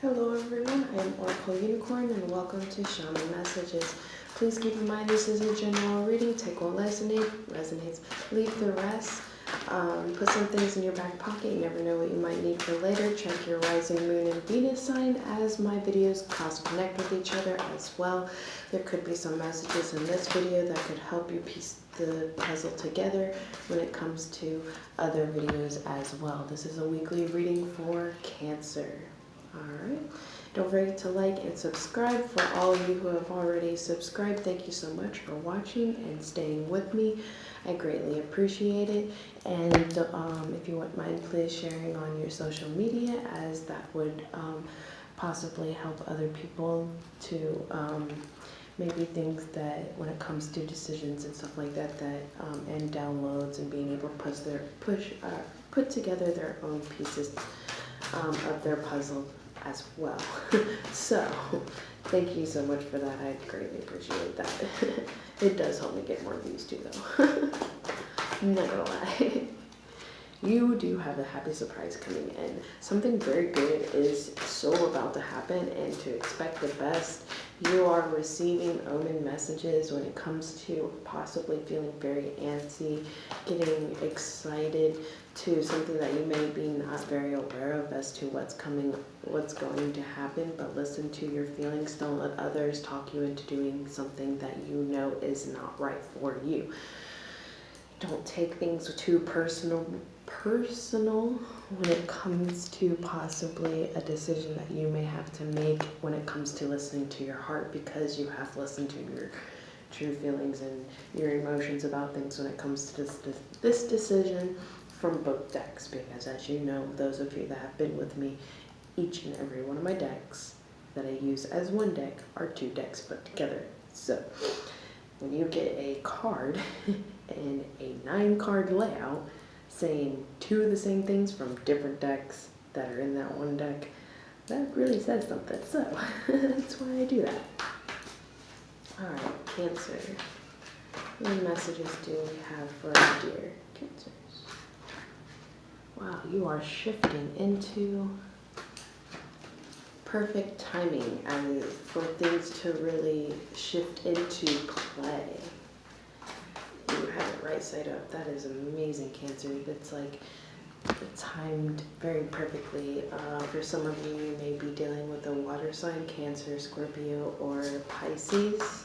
Hello everyone, I am Oracle Unicorn and welcome to Shaman Messages. Please keep in mind this is a general reading. Take what resonates, leave the rest. Put some things in your back pocket. You never know what you might need for later. Check your rising moon and Venus sign as my videos cross-connect with each other as well. There could be some messages in this video that could help you piece the puzzle together when it comes to other videos as well. This is a weekly reading for Cancer. Alright, don't forget to like and subscribe. For all of you who have already subscribed, thank you so much for watching and staying with me. I greatly appreciate it. And if you wouldn't mind, please sharing on your social media, as that would possibly help other people to maybe things that when it comes to decisions and stuff like that, and downloads and being able to put together their own pieces of their puzzle as well. So thank you so much for that. I greatly appreciate that. It does help me get more views too though. Not gonna lie. You do have a happy surprise coming in. Something very good is so about to happen, and to expect the best. You are receiving omen messages when it comes to possibly feeling very antsy, getting excited to something that you may be not very aware of as to what's going to happen. But listen to your feelings. Don't let others talk you into doing something that you know is not right for you. Don't take things too personal when it comes to possibly a decision that you may have to make when it comes to listening to your heart, because you have listened to your true feelings and your emotions about things when it comes to this decision from both decks. Because as you know, those of you that have been with me, each and every one of my decks that I use as one deck are two decks put together. So when you get a card in a 9-card layout saying two of the same things from different decks that are in that one deck, that really says something. So that's why I do that. Alright, Cancer. What messages do we have for our dear Cancers? Wow, you are shifting into perfect timing and for things to really shift into play. You have it right side up. That is amazing, Cancer. That's like timed very perfectly. For some of you, you may be dealing with a water sign, Cancer, Scorpio, or Pisces,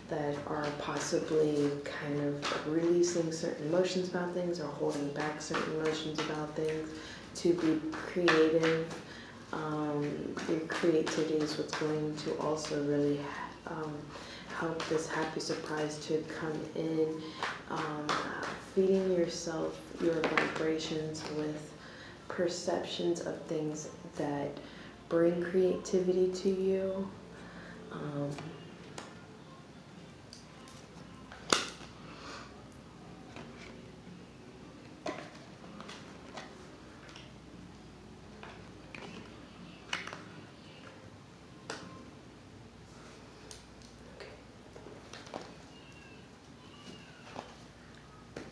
that are possibly kind of releasing certain emotions about things or holding back certain emotions about things to be creative. Your creativity is what's going to also really help this happy surprise to come in. Feeding yourself your vibrations with perceptions of things that bring creativity to you.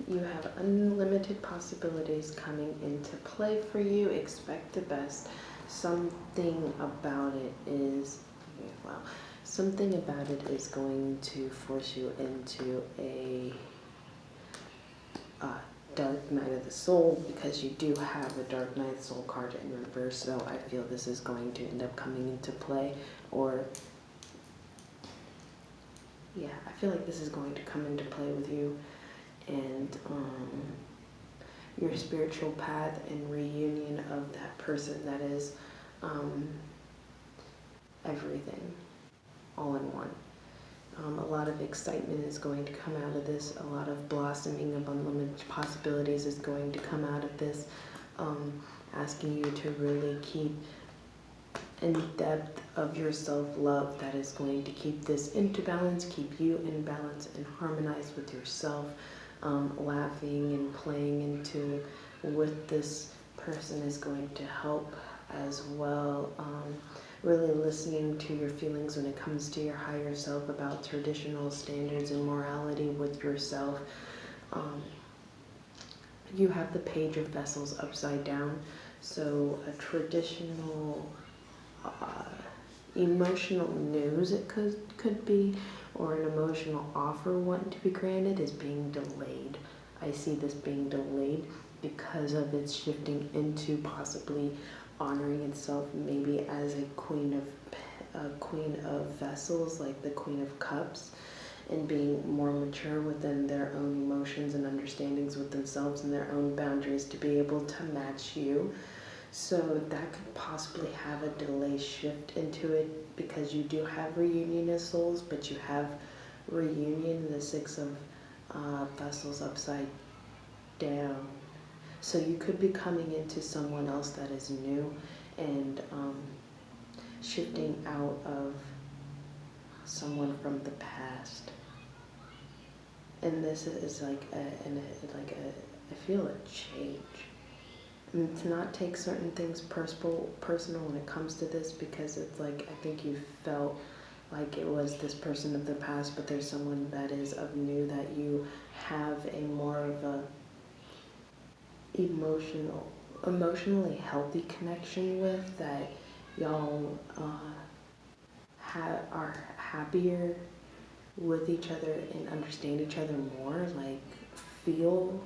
You have unlimited possibilities coming into play for you. Expect the best. Something about it is going to force you into a dark night of the soul, because you do have a dark night of the soul card in reverse. So I feel this is going to end up coming into play, or yeah, I feel like this is going to come into play with you and your spiritual path and reunion of that person that is everything all in one. A lot of excitement is going to come out of this. A lot of blossoming of unlimited possibilities is going to come out of this, asking you to really keep in depth of your self-love that is going to keep this into balance, keep you in balance and harmonize with yourself. Laughing and playing with this person is going to help as well. Really listening to your feelings when it comes to your higher self about traditional standards and morality with yourself. You have the Page of Vessels upside down, so a traditional emotional news it could be, or an emotional offer wanting to be granted is being delayed. I see this being delayed because of its shifting into possibly honoring itself maybe as a queen of vessels, like the Queen of Cups, and being more mature within their own emotions and understandings with themselves and their own boundaries to be able to match you. So that could possibly have a delay shift into it, because you do have reunion of souls, but you have reunion, the Six of Vessels upside down. So you could be coming into someone else that is new and shifting out of someone from the past. And this is like I feel a change. And to not take certain things personal when it comes to this, because it's like I think you felt like it was this person of the past, but there's someone that is of new that you have a more of a emotionally healthy connection with, that y'all are happier with each other and understand each other more, like feel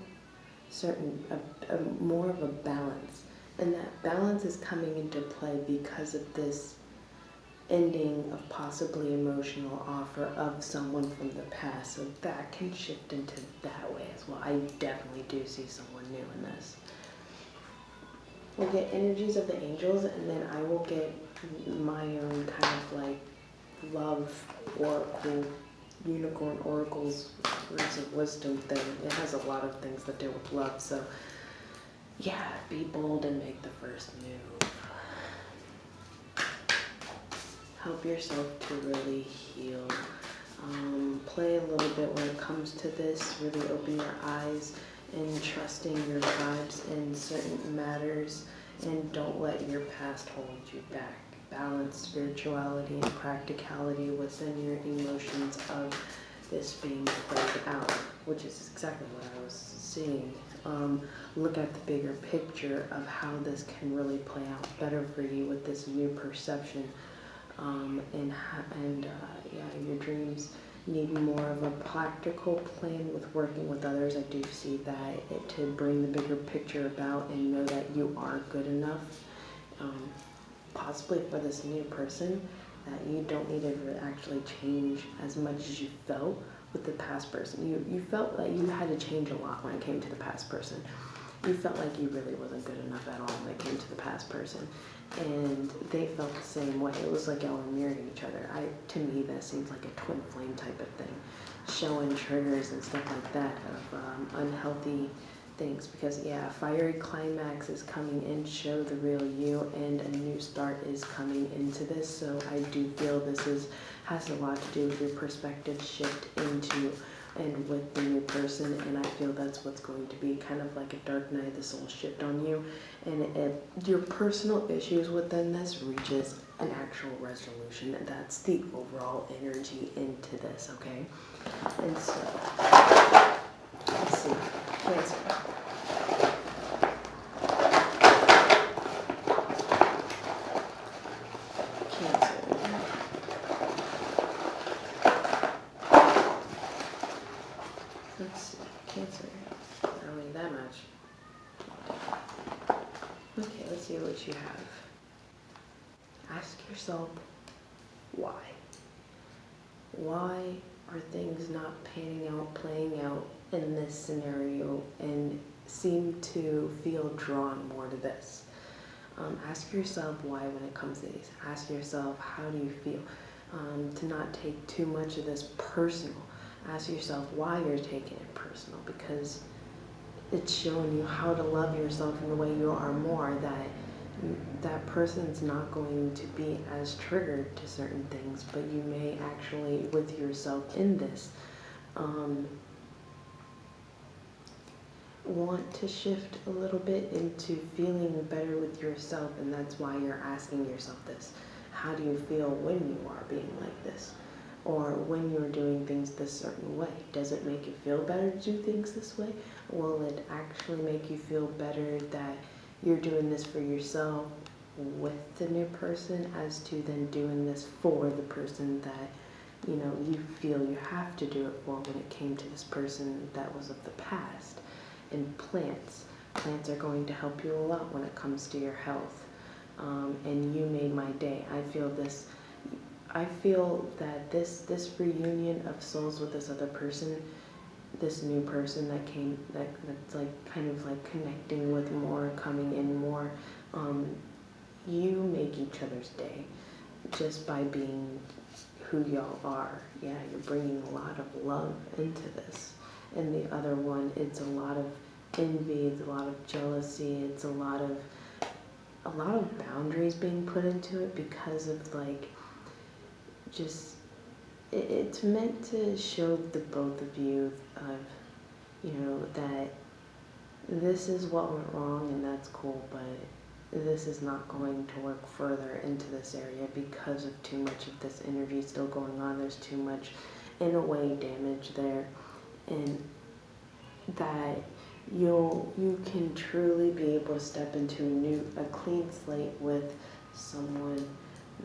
certain more of a balance. And that balance is coming into play because of this ending of possibly emotional offer of someone from the past. So that can shift into that way as well. I definitely do see someone new in this. We'll get energies of the angels, and then I will get my own kind of like love oracle, unicorn oracles, words of wisdom thing. It has a lot of things that do with love. So yeah, be bold and make the first move. Help yourself to really heal. Play a little bit when it comes to this. Really open your eyes and trusting your vibes in certain matters, and don't let your past hold you back. Balance spirituality and practicality within your emotions of this being played out, which is exactly what I was seeing. Look at the bigger picture of how this can really play out better for you with this new perception. Your dreams need more of a practical plan with working with others. I do see that to bring the bigger picture about and know that you are good enough, possibly for this new person, that you don't need to actually change as much as you felt with the past person. You felt like you had to change a lot when it came to the past person. You felt like you really wasn't good enough at all when it came to the past person. And they felt the same way. It was like y'all were mirroring each other. To me, that seems like a twin flame type of thing. Showing triggers and stuff like that of unhealthy things. Because yeah, fiery climax is coming in, show the real you, and a new start is coming into this. So I do feel this has a lot to do with your perspective shift into and with the new person, and I feel that's what's going to be kind of like a dark night of the soul shift on you, and your personal issues within this reaches an actual resolution, and that's the overall energy into this, okay? And so, let's see, Cancer. Let's see, Cancer. I don't need that much. Okay, let's see what you have. Ask yourself why. Why are things not panning out, playing out in this scenario, and seem to feel drawn more to this? Ask yourself why when it comes to these. Ask yourself, how do you feel? To not take too much of this personal. Ask yourself why you're taking it personal, because it's showing you how to love yourself in the way you are more, that person's not going to be as triggered to certain things, but you may actually, with yourself in this, want to shift a little bit into feeling better with yourself, and that's why you're asking yourself this. How do you feel when you are being like this? Or when you're doing things this certain way? Does it make you feel better to do things this way? Will it actually make you feel better that you're doing this for yourself with the new person as to then doing this for the person that, you know, you feel you have to do it for when it came to this person that was of the past. And plants. Plants are going to help you a lot when it comes to your health. And you made my day. I feel that this reunion of souls with this other person, this new person that came, that's like kind of like connecting with more, coming in more, you make each other's day just by being who y'all are. Yeah, you're bringing a lot of love into this. And the other one, it's a lot of envy, it's a lot of jealousy, it's a lot of boundaries being put into it because of like just it's meant to show the both of you of, you know, that this is what went wrong and that's cool, but this is not going to work further into this area because of too much of this energy still going on. There's too much, in a way, damage there. And that you can truly be able to step into a clean slate with someone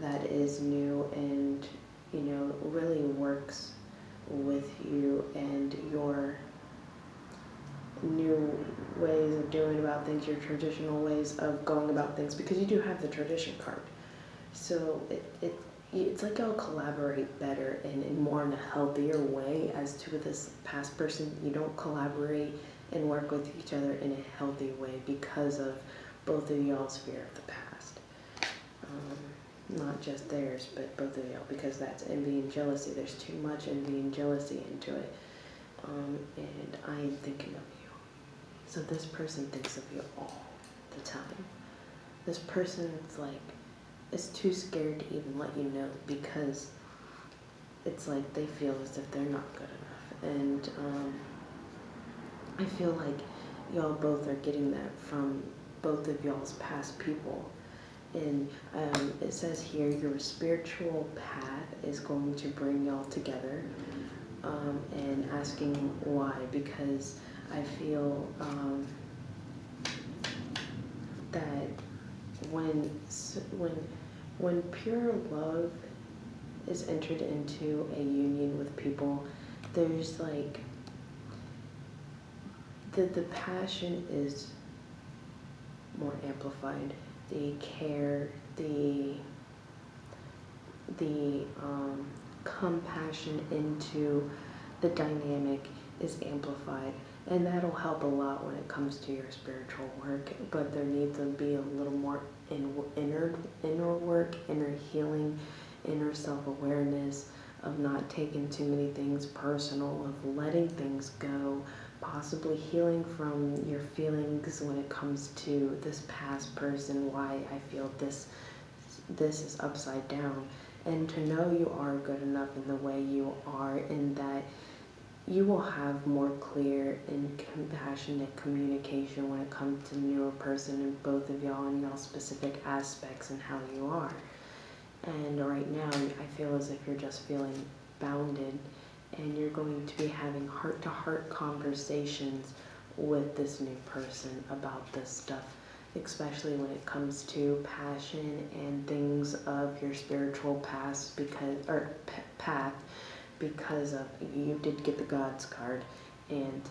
that is new and, you know, really works with you and your new ways of doing about things, your traditional ways of going about things, because you do have the tradition card. So it's like y'all collaborate better and more in a healthier way as to this past person. You don't collaborate and work with each other in a healthy way because of both of y'all's fear of the past. Not just theirs, but both of y'all, because that's envy and jealousy. There's too much envy and jealousy into it. And I am thinking of you. So this person thinks of you all the time. This person is too scared to even let you know because it's like they feel as if they're not good enough. And I feel like y'all both are getting that from both of y'all's past people. And it says here, your spiritual path is going to bring y'all together. And asking why, because I feel that when pure love is entered into a union with people, there's like the passion is more amplified. The care, the compassion into the dynamic is amplified, and that'll help a lot when it comes to your spiritual work. But there needs to be a little more inner work, inner healing, inner self-awareness, of not taking too many things personal, of letting things go, possibly healing from your feelings when it comes to this past person, why I feel this is upside down, and to know you are good enough in the way you are, and that you will have more clear and compassionate communication when it comes to newer person and both of y'all and y'all specific aspects and how you are. And right now, I feel as if you're just feeling bounded, and you're going to be having heart-to-heart conversations with this new person about this stuff, especially when it comes to passion and things of your spiritual path, because of you did get the Gods card, and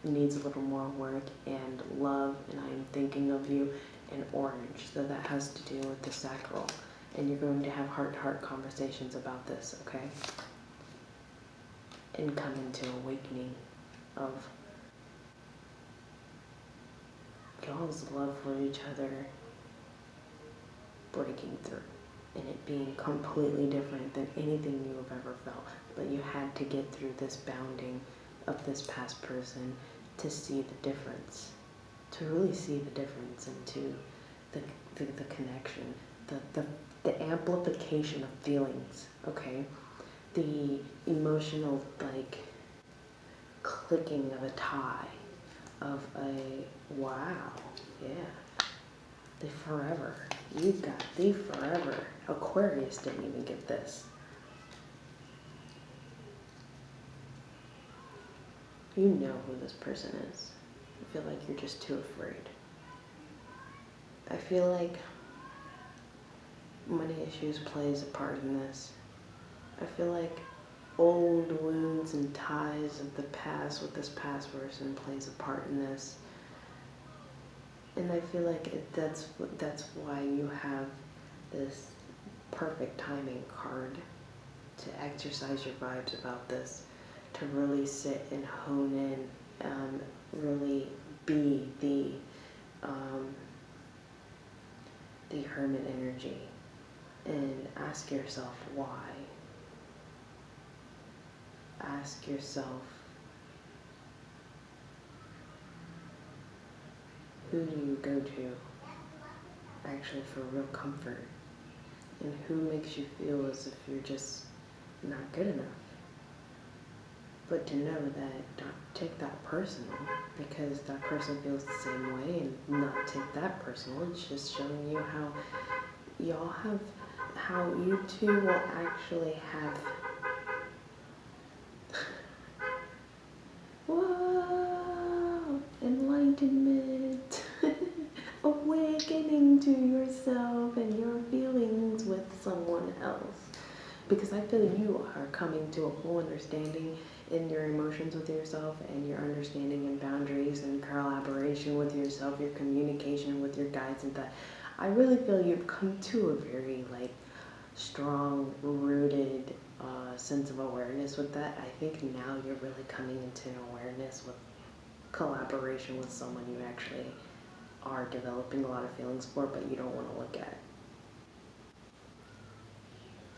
needs a little more work and love, and I am thinking of you in orange, so that has to do with the sacral, and you're going to have heart-to-heart conversations about this, okay? And come into awakening of y'all's love for each other breaking through, and it being completely different than anything you have ever felt. But you had to get through this bounding of this past person to see the difference, to really see the difference into the connection, the amplification of feelings, okay? The emotional, like, clicking of a tie, of a, wow, yeah, the forever. You got the forever. Aquarius didn't even get this. You know who this person is. I feel like you're just too afraid. I feel like money issues plays a part in this. I feel like old wounds and ties of the past with this past person plays a part in this. And I feel like that's why you have this perfect timing card to exercise your vibes about this, to really sit and hone in, really be the hermit energy, and ask yourself why. Ask yourself, who do you go to actually for real comfort? And who makes you feel as if you're just not good enough? But to know that, don't take that personal, because that person feels the same way, and not take that personal. It's just showing you how y'all have, how you two will actually have, whoa, enlightenment, awakening to yourself and your feelings with someone else. Because I feel you are coming to a full understanding in your emotions with yourself, and your understanding and boundaries and collaboration with yourself, your communication with your guides, and that I really feel you've come to a very like strong rooted sense of awareness with that. I think now you're really coming into an awareness with collaboration with someone you actually are developing a lot of feelings for, but you don't want to look at.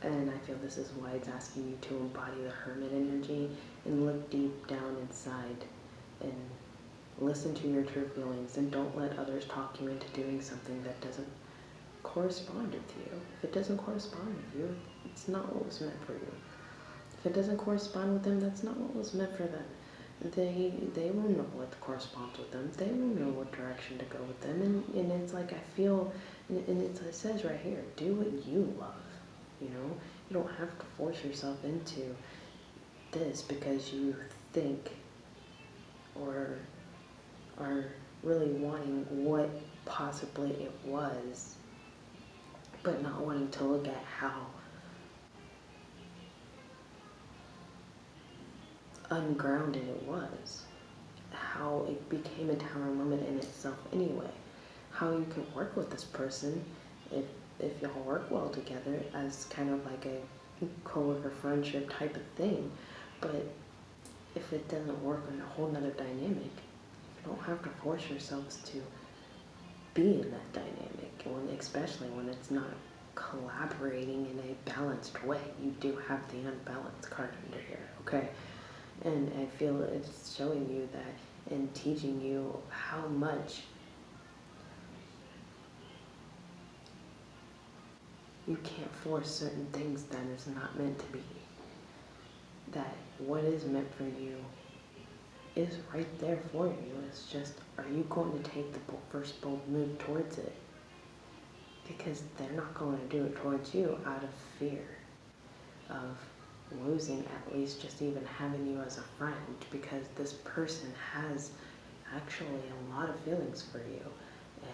And I feel this is why it's asking you to embody the hermit energy and look deep down inside and listen to your true feelings, and don't let others talk you into doing something that doesn't correspond with you. If it doesn't correspond with you, it's not what was meant for you. If it doesn't correspond with them, that's not what was meant for them. They will know what corresponds with them. They will know what direction to go with them. And it's like, I feel, and it says right here, do what you love. You know, you don't have to force yourself into this because you think or are really wanting what possibly it was, but not wanting to look at how ungrounded it was, how it became a tower moment in itself anyway, how you can work with this person if y'all work well together as kind of like a co-worker friendship type of thing. But if it doesn't work in a whole nother dynamic, you don't have to force yourselves to be in that dynamic, especially when it's not collaborating in a balanced way. You do have the unbalanced card under here, okay? And I feel it's showing you that and teaching you how much you can't force certain things that is not meant to be. That what is meant for you is right there for you. It's just, are you going to take the first bold move towards it? Because they're not going to do it towards you out of fear of losing at least just even having you as a friend, because this person has actually a lot of feelings for you.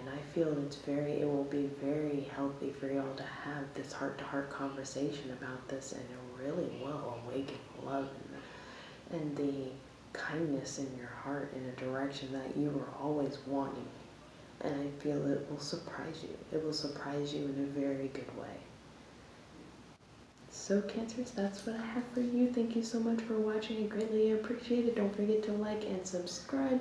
And I feel it will be very healthy for y'all to have this heart-to-heart conversation about this, and it really will awaken love and the kindness in your heart in a direction that you were always wanting. And I feel it will surprise you. It will surprise you in a very good way. So Cancers, that's what I have for you. Thank you so much for watching. I greatly appreciate it. Don't forget to like and subscribe.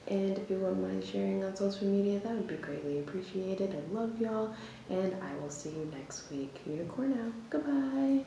And if you wouldn't mind sharing on social media, that would be greatly appreciated. I love y'all, and I will see you next week. Unicorn out. Goodbye.